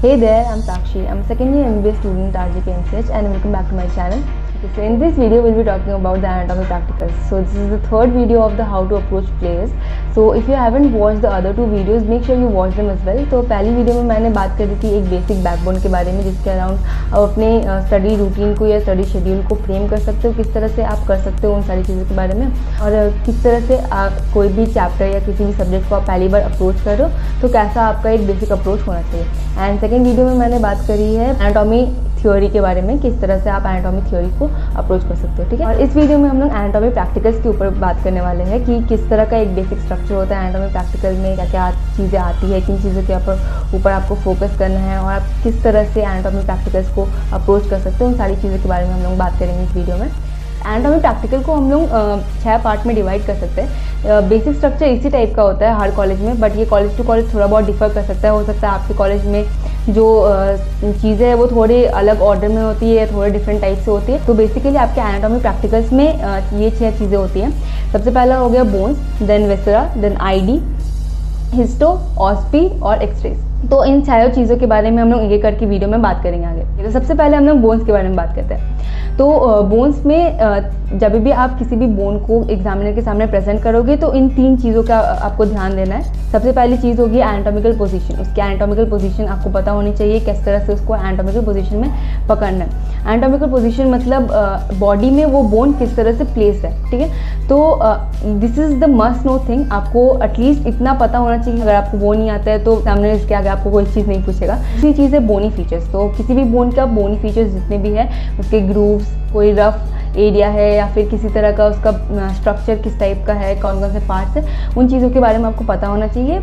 Hey there, I'm Sakshi. I'm a second year MBA student at RGP MCH and welcome back to my channel. So in this video we'll be talking about the anatomy practicals. So this is the third video of the how to approach players. So if you haven't watched the other two videos, make sure you watch them as well. तो पहली video में मैंने बात करी थी एक basic backbone के बारे में, जिसके अराउंड आप अपने स्टडी रूटीन को या स्टडी शेड्यूल को फ्रेम कर सकते हो, किस तरह से आप कर सकते हो उन सारी चीज़ों के बारे में, और किस तरह से आप कोई भी चैप्टर या किसी भी सब्जेक्ट को आप पहली बार अप्रोच कर रहे हो तो कैसा आपका एक बेसिक अप्रोच होना चाहिए। एंड सेकेंड वीडियो में मैंने बात करी है एनाटॉमी थ्योरी के बारे में, किस तरह से आप एनाटॉमी थ्योरी को अप्रोच कर सकते हो, ठीक है। और इस वीडियो में हम लोग एनाटॉमी प्रैक्टिकल्स के ऊपर बात करने वाले हैं कि किस तरह का एक बेसिक स्ट्रक्चर होता है एनाटॉमी प्रैक्टिकल में, क्या क्या चीज़ें आती है, किन चीज़ों के ऊपर आपको फोकस करना है और आप किस तरह से एनाटॉमी प्रैक्टिकल्स को अप्रोच कर सकते हो, उन सारी चीज़ों के बारे में हम लोग बात करेंगे इस वीडियो में। एनाटॉमी प्रैक्टिकल को हम लोग 6 पार्ट में डिवाइड कर सकते हैं। बेसिक स्ट्रक्चर इसी टाइप का होता है हर कॉलेज में, बट ये कॉलेज टू कॉलेज थोड़ा बहुत डिफर कर सकता है। हो सकता है आपके कॉलेज में जो चीज़ें हैं वो थोड़ी अलग ऑर्डर में होती है, थोड़े डिफरेंट टाइप से होती है। तो बेसिकली आपके एनाटॉमी प्रैक्टिकल्स में ये 6 चीज़ें होती हैं। सबसे पहला हो गया बोन्स, देन विसरा, देन आईडी, हिस्टो, ऑस्पी और एक्सरेज। तो इन 6 चीज़ों के बारे में हम लोग एक एक करके वीडियो में बात करेंगे आगे। तो सबसे पहले हम लोग बोन्स के बारे में बात करते हैं। तो बोन्स में जब भी आप किसी भी बोन को एग्जामिनर के सामने प्रेजेंट करोगे तो इन 3 चीज़ों का आपको ध्यान देना है। सबसे पहली चीज़ होगी एनाटॉमिकल पोजीशन। उसकी एनाटॉमिकल पोजीशन आपको पता होनी चाहिए, किस तरह से उसको एनाटॉमिकल पोजीशन में पकड़ना है। एनाटॉमिकल पोजीशन मतलब बॉडी में वो बोन किस तरह से प्लेस है, ठीक है। तो this is the must know thing. आपको एटलीस्ट इतना पता होना चाहिए। अगर आपको वो नहीं आता है तो एग्जामिनर इसके आगे आपको कोई चीज़ नहीं पूछेगा। दूसरी चीज़ है बोनी फीचर्स। तो किसी भी बोन का बोनी फीचर्स जितने भी है, उसके ग्रूव्स, कोई रफ एरिया है या फिर किसी तरह का उसका स्ट्रक्चर किस टाइप का है, कौन कौन से पार्ट्स है, उन चीज़ों के बारे में आपको पता होना चाहिए।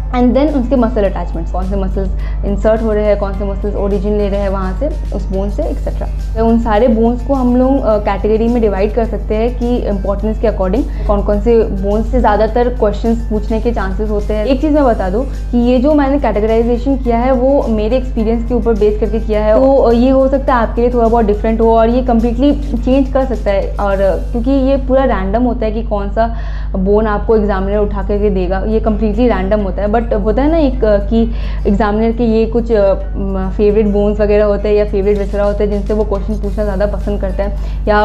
एंड देन उसके मसल अटैचमेंट्स, कौन से मसल्स इंसर्ट हो रहे हैं, कौन से मसल्स ओरिजिन ले रहे हैं वहाँ से, उस बोन से, एक्सेट्रा। तो उन सारे बोन्स को हम लोग कैटेगरी में डिवाइड कर सकते हैं कि इंपॉर्टेंस के अकॉर्डिंग कौन कौन से बोन्स से ज़्यादातर क्वेश्चंस पूछने के चांसेस होते हैं। एक चीज़ मैं बता दूँ कि ये जो मैंने कैटेगराइजेशन किया है वो मेरे एक्सपीरियंस के ऊपर बेस करके किया है। तो ये हो सकता है आपके लिए थोड़ा बहुत डिफरेंट हो और ये कम्प्लीटली चेंज कर सकता है। और क्योंकि ये पूरा रैंडम होता है कि कौन सा बोन आपको एग्जामिनर उठा करके देगा, ये कम्प्लीटली रैंडम होता है। बट होता है ना एक कि एग्जामिनर के ये कुछ फेवरेट बोन्स वगैरह होते हैं या फेवरेट विसरा होते हैं जिनसे वो क्वेश्चन पूछना ज़्यादा पसंद करता है, या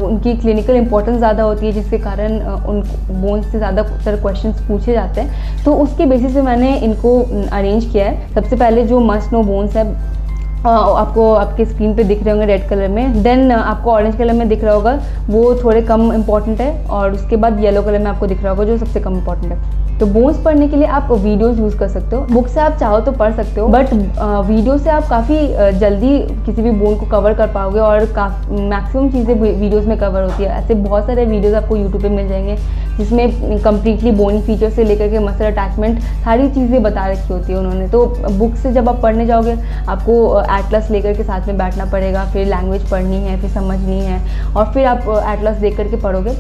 उनकी क्लिनिकल इंपॉर्टेंस ज़्यादा होती है जिसके कारण उन बोन्स से ज़्यादातर क्वेश्चन पूछे जाते हैं। तो उसके बेसिस पे मैंने इनको अरेंज किया है। सबसे पहले जो मस्ट नो बोन्स है आपको आपके स्क्रीन पे दिख रहे होंगे रेड कलर में, देन आपको ऑरेंज कलर में दिख रहा होगा वो थोड़े कम इंपॉर्टेंट है, और उसके बाद येलो कलर में आपको दिख रहा होगा जो सबसे कम इंपॉर्टेंट है। तो बोन्स पढ़ने के लिए आप वीडियोस यूज़ कर सकते हो। बुक से आप चाहो तो पढ़ सकते हो, बट वीडियो से आप काफ़ी जल्दी किसी भी बोन को कवर कर पाओगे और मैक्सिमम चीज़ें वीडियोस में कवर होती है। ऐसे बहुत सारे वीडियोस आपको यूट्यूब पे मिल जाएंगे जिसमें कम्प्लीटली बोनी फीचर से लेकर के मसल अटैचमेंट सारी चीज़ें बता रखी होती है उन्होंने। तो बुक से जब आप पढ़ने जाओगे आपको एटलस लेकर के साथ में बैठना पड़ेगा, फिर लैंग्वेज पढ़नी है, फिर समझनी है, और फिर आप एटलस देख करके पढ़ोगे।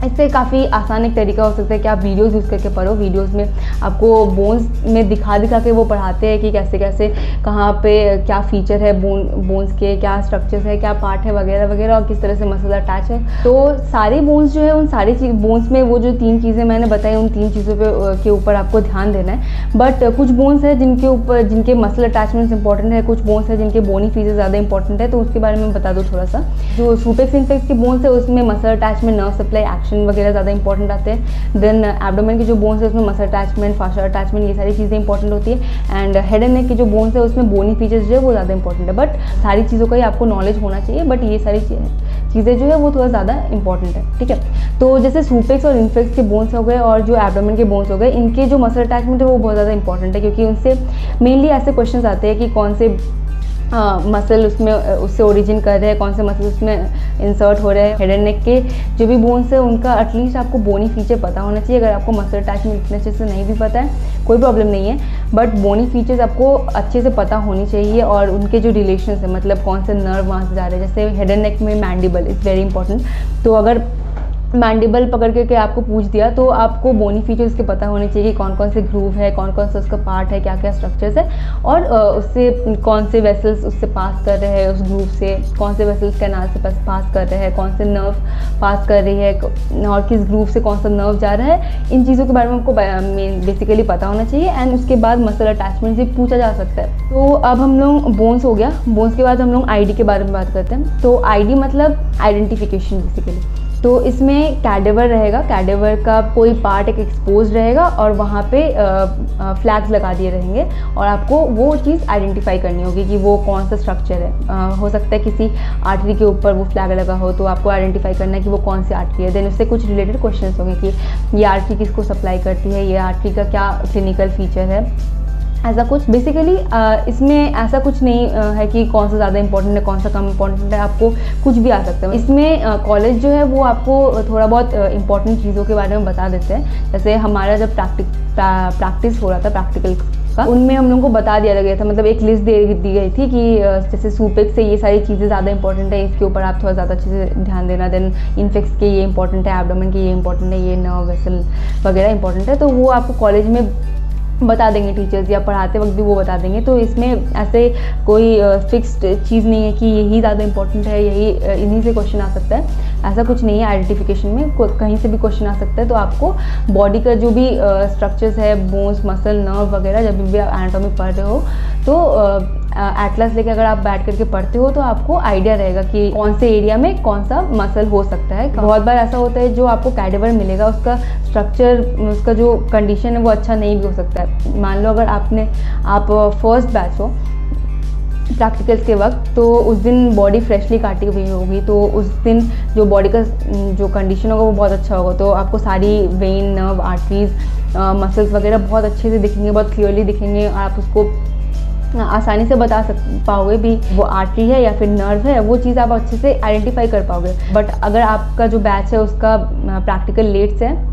इससे काफ़ी आसान एक तरीका हो सकता है कि आप वीडियोस यूज़ करके पढ़ो। वीडियोस में आपको बोन्स में दिखा के वो पढ़ाते हैं कि कैसे कैसे कहाँ पे क्या फीचर है बोन्स के, क्या स्ट्रक्चर्स है, क्या पार्ट है वगैरह वगैरह, और किस तरह से मसल अटैच है। तो सारे बोन्स जो है उन सारी बोन्स में वो जो 3 चीज़ें मैंने बताई उन 3 चीज़ों के ऊपर आपको ध्यान देना है। बट कुछ बोन्स है जिनके मसल अटैचमेंट्स इंपॉर्टेंट है, कुछ बोन्स है जिनके बोनी फीचर ज़्यादा इंपॉर्टेंट है। तो उसके बारे में बता दो थोड़ा सा। जो सुपेक्स इनफेक्स के बोन्स है उसमें muscle attachment, nerve supply, action वगैरह ज़्यादा इंपॉर्टेंट आते हैं। देन एब्डोमेन के जो बोन्स है उसमें मसल अटैचमेंट, फास्चर अटैचमेंट, ये सारी चीज़ें इंपॉर्टेंट होती है। एंड हेड एंड नेक के जो बोन्स है उसमें बोनी फीचर्स जो है वो ज़्यादा इंपॉर्टेंट है। बट सारी चीज़ों का ही आपको नॉलेज होना चाहिए, बट ये सारी चीज़ें जो है वो थोड़ा ज़्यादा इंपॉर्टेंट है, ठीक है। तो जैसे सुपेक्स और इनफेक्स के बोन्स हो गए और जो एब्डोमेन के बोन्स हो गए, इनके जो मसल अटैचमेंट है वो बहुत ज़्यादा इंपॉर्टेंट है, क्योंकि उनसे मेनली ऐसे क्वेश्चन आते हैं कि कौन से मसल उसमें उससे ओरिजिन कर रहे हैं, कौन से मसल उसमें इंसर्ट हो रहे हैं। हेड एंड नेक के जो भी बोन्स है उनका एटलीस्ट आपको बोनी फीचर पता होना चाहिए। अगर आपको मसल अटैचमेंट इतने अच्छे से नहीं भी पता है कोई प्रॉब्लम नहीं है, बट बोनी फीचर्स आपको अच्छे से पता होनी चाहिए, और उनके जो रिलेशन है, मतलब कौन से नर्व वहाँ से जा रहे हैं। जैसे हेड एंड नेक में मैंडिबल इज़ वेरी इंपॉर्टेंट। तो अगर मैंडिबल पकड़ के आपको पूछ दिया तो आपको बोनी फीचर्स के पता होने चाहिए कि कौन कौन से ग्रूव है, कौन कौन सा उसका पार्ट है, क्या क्या स्ट्रक्चर्स है, और उससे कौन से वेसल्स उससे पास कर रहे हैं, उस ग्रूव से कौन से वेसल्स कैनाल से पास कर रहे हैं, कौन से नर्व पास कर रही है, और किस ग्रूव से कौन सा नर्व जा रहा है। इन चीज़ों के बारे में आपको बेसिकली पता होना चाहिए। एंड उसके बाद मसल अटैचमेंट से पूछा जा सकता है। तो अब हम लोग बोन्स हो गया, बोन्स के बाद हम लोग आईडी के बारे में बात करते हैं। तो आईडी मतलब आइडेंटिफिकेशन बेसिकली। तो इसमें कैडेवर रहेगा, कैडेवर का कोई पार्ट एक एक्सपोज रहेगा और वहाँ पे फ्लैग्स लगा दिए रहेंगे और आपको वो चीज़ आइडेंटिफाई करनी होगी कि वो कौन सा स्ट्रक्चर है। हो सकता है किसी आर्टरी के ऊपर वो फ्लैग लगा हो तो आपको आइडेंटिफाई करना है कि वो कौन सी आर्टरी है। देन उससे कुछ रिलेटेड क्वेश्चंस होंगे कि ये आर्टरी किसको सप्लाई करती है, ये आर्टरी का क्या क्लिनिकल फीचर है, ऐसा कुछ। बेसिकली इसमें ऐसा कुछ नहीं है कि कौन सा ज़्यादा इंपॉर्टेंट है, कौन सा कम इंपॉर्टेंट है, आपको कुछ भी आ सकता है इसमें। कॉलेज जो है वो आपको थोड़ा बहुत इंपॉर्टेंट चीज़ों के बारे में बता देते हैं। जैसे हमारा जब प्रैक्टिस हो रहा था प्रैक्टिकल का, उनमें हम लोगों को बता दिया गया था, मतलब एक लिस्ट दे दी गई थी कि जैसे सूपेक्स से ये सारी चीज़ें ज़्यादा इंपॉर्टेंट है, इसके ऊपर आप थोड़ा ज़्यादा अच्छे से ध्यान देना। देन इनफेक्स के ये इंपॉर्टेंट है, एब्डोमेन के ये इंपॉर्टेंट है, ये नर्व वेसल वगैरह इंपॉर्टेंट है। तो वो आपको कॉलेज में बता देंगे टीचर्स, या पढ़ाते वक्त भी वो बता देंगे। तो इसमें ऐसे कोई फिक्स्ड चीज़ नहीं है कि यही ज़्यादा इंपॉर्टेंट है, यही इन्हीं से क्वेश्चन आ सकता है, ऐसा कुछ नहीं है। आइडेंटिफिकेशन में कहीं से भी क्वेश्चन आ सकता है। तो आपको बॉडी का जो भी स्ट्रक्चर्स है, बोन्स, मसल, नर्व वगैरह, जब भी आप एनाटॉमी पढ़ रहे हो तो एटलस लेके अगर आप बैठ करके पढ़ते हो तो आपको आइडिया रहेगा कि कौन से एरिया में कौन सा मसल हो सकता है। बहुत बार ऐसा होता है जो आपको कैडेवर मिलेगा उसका स्ट्रक्चर, उसका जो कंडीशन है वो अच्छा नहीं भी हो सकता है। मान लो अगर आप फर्स्ट बैच हो प्रैक्टिकल्स के वक्त, तो उस दिन बॉडी फ्रेशली काटी हुई होगी, तो उस दिन जो बॉडी का जो कंडीशन होगा वो बहुत अच्छा होगा। तो आपको सारी वेन, नर्व, आर्टरीज, मसल्स वगैरह बहुत अच्छे से दिखेंगे, बहुत क्लियरली दिखेंगे, और आप उसको आसानी से बता पाओगे भी वो आर्टरी है या फिर नर्व है, वो चीज़ आप अच्छे से आइडेंटिफाई कर पाओगे। बट अगर आपका जो बैच है उसका प्रैक्टिकल लेट से है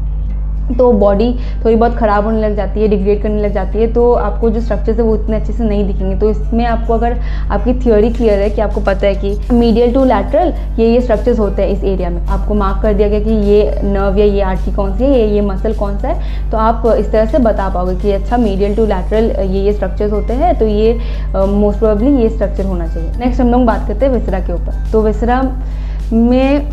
तो बॉडी थोड़ी बहुत ख़राब होने लग जाती है, डिग्रेड करने लग जाती है, तो आपको जो स्ट्रक्चर्स है वो इतने अच्छे से नहीं दिखेंगे। तो इसमें आपको, अगर आपकी थ्योरी क्लियर है कि आपको पता है कि मीडियल टू लैटरल ये स्ट्रक्चर्स होते हैं इस एरिया में, आपको मार्क कर दिया गया कि ये नर्व या ये आर्टरी कौन सी है, ये मसल कौन सा है, तो आप इस तरह से बता पाओगे कि अच्छा मीडियल टू लैटरल ये स्ट्रक्चर्स होते हैं, तो ये मोस्ट प्रोबेबली ये स्ट्रक्चर होना चाहिए। नेक्स्ट हम लोग बात करते हैं विसरा के ऊपर। तो विसरा में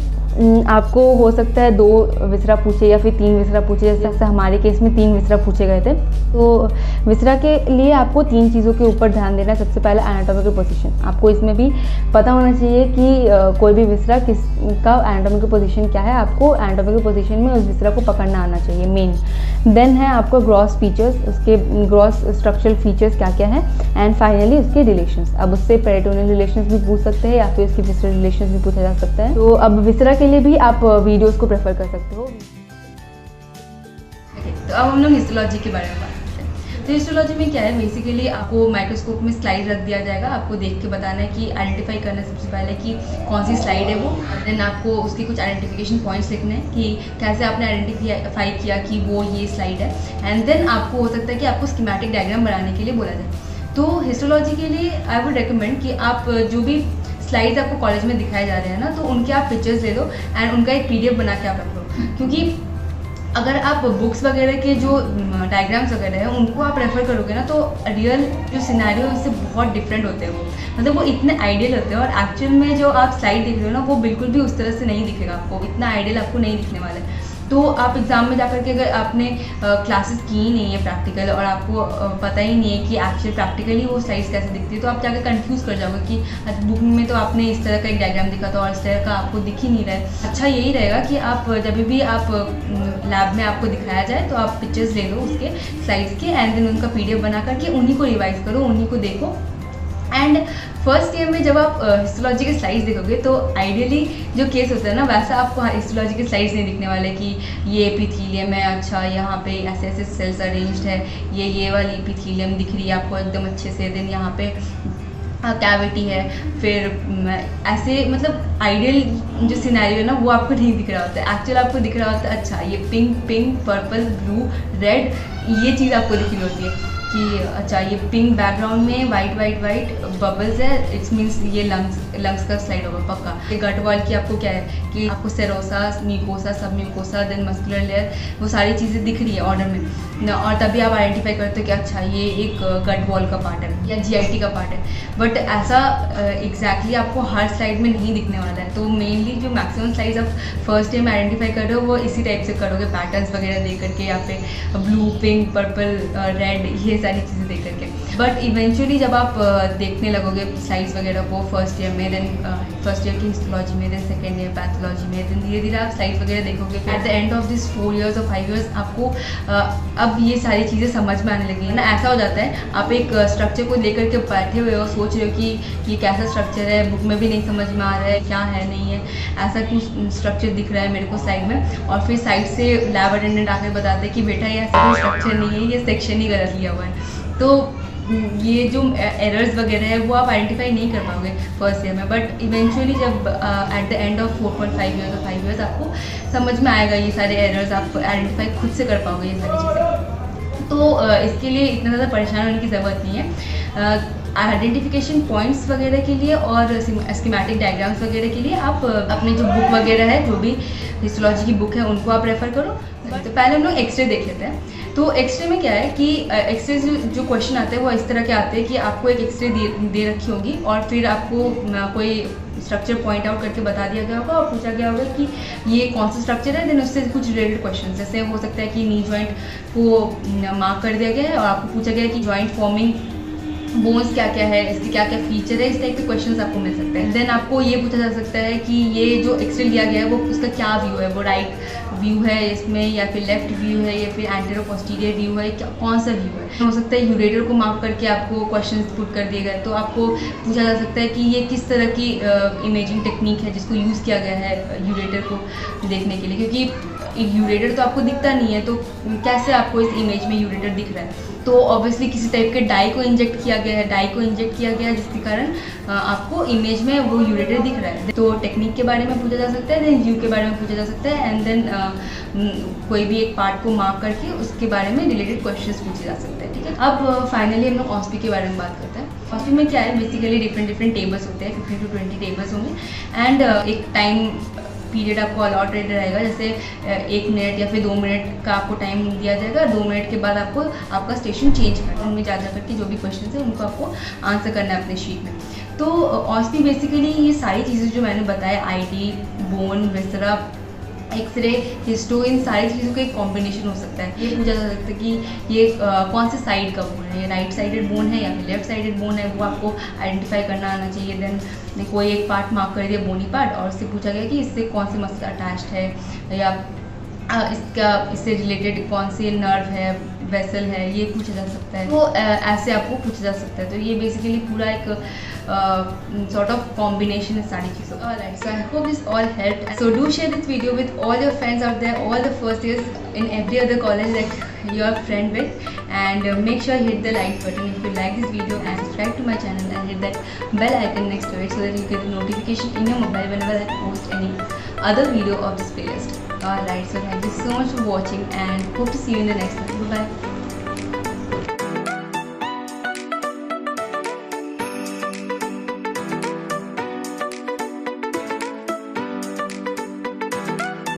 आपको हो सकता है 2 विसरा पूछे या फिर 3 विसरा पूछे, जैसे हमारे केस में 3 विसरा पूछे गए थे। तो विसरा के लिए आपको 3 चीज़ों के ऊपर ध्यान देना है। सबसे पहले एनाटॉमिकल पोजीशन, आपको इसमें भी पता होना चाहिए कि कोई भी विसरा किसका एनाटॉमिकल पोजीशन क्या है, आपको एनाटॉमिकल पोजीशन में उस विसरा को पकड़ना आना चाहिए मेन। देन है आपको ग्रॉस फीचर्स, उसके ग्रॉस स्ट्रक्चरल फीचर्स क्या क्या है, एंड फाइनली उसके रिलेशंस। अब उससे पेरिटोनियल रिलेशंस भी पूछ सकते हैं या फिर उसके विसरल रिलेशंस भी पूछा जा सकता है। तो अब विसरा के लिए भी आप वीडियोस को प्रेफर कर सकते हो। तो अब हम लोग हिस्टोलॉजी के बारे में बात करते हैं। तो हिस्टोलॉजी में क्या है, बेसिकली आपको माइक्रोस्कोप में स्लाइड रख दिया जाएगा, आपको देख के बताना है कि आइडेंटिफाई करना है सबसे पहले कि कौन सी स्लाइड है वो। देन आपको उसके कुछ आइडेंटिफिकेशन पॉइंट्स लिखने हैं कि कैसे आपने आइडेंटिफाई किया कि वो ये स्लाइड है। एंड देन आपको हो सकता है कि आपको स्कीमेटिक डायग्राम बनाने के लिए बोला जाए। तो हिस्टोलॉजी के लिए आई वुड रिकमेंड कि आप जो भी स्लाइड्स आपको कॉलेज में दिखाए जा रहे हैं ना, तो उनके आप पिक्चर्स ले लो एंड उनका एक PDF बना के आप रख लो। क्योंकि अगर आप बुक्स वगैरह के जो डायग्राम्स वगैरह हैं उनको आप रेफर करोगे ना, तो रियल जो सिनेरियो उससे बहुत डिफरेंट होते हैं वो, मतलब वो इतने आइडियल होते हैं, और एक्चुअल में जो आप स्लाइड देख रहे हो ना वो बिल्कुल भी उस तरह से नहीं दिखेगा आपको, इतना आइडियल आपको नहीं दिखने वाला है। तो आप एग्ज़ाम में जाकर के अगर आपने क्लासेस की ही नहीं है प्रैक्टिकल, और आपको पता ही नहीं है कि एक्चुअल प्रैक्टिकली वो स्लाइड्स कैसे दिखती है, तो आप जाकर कंफ्यूज कर जाओगे कि बुक में तो आपने इस तरह का एक डायग्राम दिखा था और इस तरह का आपको दिख ही नहीं रहा है। अच्छा यही रहेगा कि आप जब भी आप लैब में आपको दिखाया जाए तो आप पिक्चर्स ले लो उसके स्लाइड्स के, एंड देन उनका PDF बना करके उन्हीं को रिवाइज करो, उन्हीं को देखो। एंड फर्स्ट ईयर में जब आप हिस्टोलॉजी के स्लाइड्स देखोगे तो आइडियली जो केस होता है ना, वैसा आपको हिस्टोलॉजी के स्लाइड्स नहीं दिखने वाले कि ये एपिथीलियम है, अच्छा यहाँ पे ऐसे ऐसे सेल्स अरेंज्ड है, ये वाली एपिथीलियम दिख रही है आपको एकदम अच्छे से, देन यहाँ पे कैविटी है, फिर ऐसे मतलब आइडियल जो सिनेरियो है ना वो आपको नहीं दिख रहा होता है। एक्चुअल आपको दिख रहा होता है अच्छा ये पिंक, पर्पल, ब्लू, रेड, ये चीज़ आपको दिख रही होती है कि अच्छा ये पिंक बैकग्राउंड में वाइट बबल्स है, इट्स मीन्स ये लंग्स का स्लाइड होगा पक्का। ये गट वॉल की आपको क्या है कि आपको सेरोसा, म्यूकोसा, सब म्यूकोसा, देन मस्कुलर लेयर, वो सारी चीज़ें दिख रही है ऑर्डर में, और तभी आप आइडेंटिफाई करते हो कि अच्छा ये एक गट वॉल का पार्ट है या GIT का पार्ट है। बट ऐसा एग्जैक्टली आपको हर स्लाइड में नहीं दिखने वाला है। तो मेनली जो मैक्सिमम स्लाइड्स आप फर्स्ट टाइम आइडेंटिफाई कर रहे हो वो इसी टाइप से करोगे, पैटर्न्स वगैरह देख करके, या फिर ब्लू, पिंक, पर्पल, रेड, ये सारी चीज़ें देख करके। बट इवेंचुअली जब आप देखने लगोगे स्लाइड्स वगैरह को फर्स्ट ईयर में, देन फर्स्ट ईयर की हिस्टोलॉजी में, देन सेकेंड ईयर पैथोलॉजी में, देन धीरे धीरे आप स्लाइड्स वगैरह देखोगे। At the end of this 4 years और 5 years आपको अब ये सारी चीज़ें समझ में आने लगी है ना। ऐसा हो जाता है आप एक स्ट्रक्चर को लेकर के बैठे हुए हो, सोच रहे हो कि ये कैसा स्ट्रक्चर है, बुक में भी नहीं समझ में आ रहा है क्या है नहीं है, ऐसा कुछ स्ट्रक्चर दिख रहा है मेरे को साइड में, और फिर साइड से लैब अटेंडेंट आकर बताते हैं कि बेटा ये ऐसा कोई स्ट्रक्चर नहीं है, ये सेक्शन ही गलत लिया हुआ है। तो ये जो एरर्स वगैरह है वो आप आइडेंटिफाई नहीं कर पाओगे फर्स्ट ईयर में, बट इवेंचुअली जब at the end of 4.5 years और 5 years आपको समझ में आएगा ये सारे एरर्स, आप आइडेंटिफाई खुद से कर पाओगे ये सारी चीज़ें। तो इसके लिए इतना ज़्यादा परेशान होने की ज़रूरत नहीं है। आइडेंटिफिकेशन पॉइंट्स वगैरह के लिए और स्कीमेटिक डायग्राम्स वगैरह के लिए आप अपने जो बुक वगैरह है, जो भी हिस्टोलॉजी की बुक है, उनको आप रेफ़र करो। तो पहले हम लोग एक्सरे देख लेते हैं। तो एक्सरे में क्या है कि एक्सरे जो क्वेश्चन आते हैं वो इस तरह के आते हैं कि आपको एक एक्सरे दे रखी होगी और फिर आपको कोई स्ट्रक्चर पॉइंट आउट करके बता दिया गया होगा और पूछा गया होगा कि ये कौन सा स्ट्रक्चर है, देन उससे कुछ रिलेटेड क्वेश्चन, जैसे हो सकता है कि नी जॉइंट को मार्क कर दिया गया है और आपको पूछा गया है कि जॉइंट फॉर्मिंग बोन्स क्या क्या है, इसके क्या क्या फीचर है, इस टाइप के क्वेश्चंस आपको मिल सकते हैं। देन आपको ये पूछा जा सकता है कि ये जो एक्सरे लिया गया है वो उसका क्या व्यू है, वो राइट व्यू है इसमें या फिर लेफ्ट व्यू है या फिर एंटेरो पोस्टीरियर व्यू है, क्या कौन सा व्यू है। हो सकता है यूरेटर को मार्क करके आपको क्वेश्चन पुट कर दिए गए, तो आपको पूछा जा सकता है कि ये किस तरह की इमेजिंग टेक्निक है जिसको यूज़ किया गया है यूरेटर को देखने के लिए, क्योंकि यूरेटर तो आपको दिखता नहीं है, तो कैसे आपको इस इमेज में यूरेटर दिख रहा है। तो ऑब्वियसली किसी टाइप के डाई को इंजेक्ट किया गया है, जिसके कारण आपको इमेज में वो यूरेटर दिख रहा है। तो टेक्निक के बारे में पूछा जा सकता है, देन व्यू के बारे में पूछा जा सकता है, एंड देन कोई भी एक पार्ट को मार्क करके उसके बारे में रिलेटेड क्वेश्चंस पूछे जा सकते हैं। ठीक है, अब फाइनली हम लोग ऑस्पी के बारे में बात करते हैं। ऑस्पी में क्या है, बेसिकली डिफरेंट टेबल्स होते हैं, 15 to 20 टेबल्स होंगे, एंड एक टाइम पीरियड आपको अलॉटेड रहेगा, जैसे 1 मिनट या फिर 2 मिनट का आपको टाइम दिया जाएगा। 2 मिनट के बाद आपको आपका स्टेशन चेंज करना है, उनमें जा करके जो भी क्वेश्चन है उनको आपको आंसर करना है अपने शीट में। तो ऑस्पी बेसिकली ये सारी चीज़ें जो मैंने बताया, IT, bone, viscera, x ray, histo, इन सारी चीज़ों का एक कॉम्बिनेशन हो सकता है। ये पूछा जा सकता है कि ये कौन से साइड का बोन है, राइट साइडेड बोन है या फिर लेफ्ट साइडेड बोन है, वो आपको आइडेंटिफाई करना आना चाहिए। देन कोई एक पार्ट मार्क कर दिया, बोनी पार्ट, और उससे पूछा गया कि इससे कौन से मसल अटैच्ड है या इससे रिलेटेड कौन से नर्व है, वेसल है, ये पूछा जा सकता है। तो ऐसे आपको पूछा जा सकता है। तो ये बेसिकली पूरा एक सॉर्ट ऑफ कॉम्बिनेशन है सारी चीज़ों। Alright, so I hope this all helped. So do share this video with all your friends out there, all the first years in every other college that you are friend with, and make sure you hit the like button if you like this video, and subscribe to my channel and hit that bell icon next to it so that you get a notification in your mobile whenever I post any other video of this playlist. Alright, so thank you so much for watching and hope to see you in the next one. Bye bye.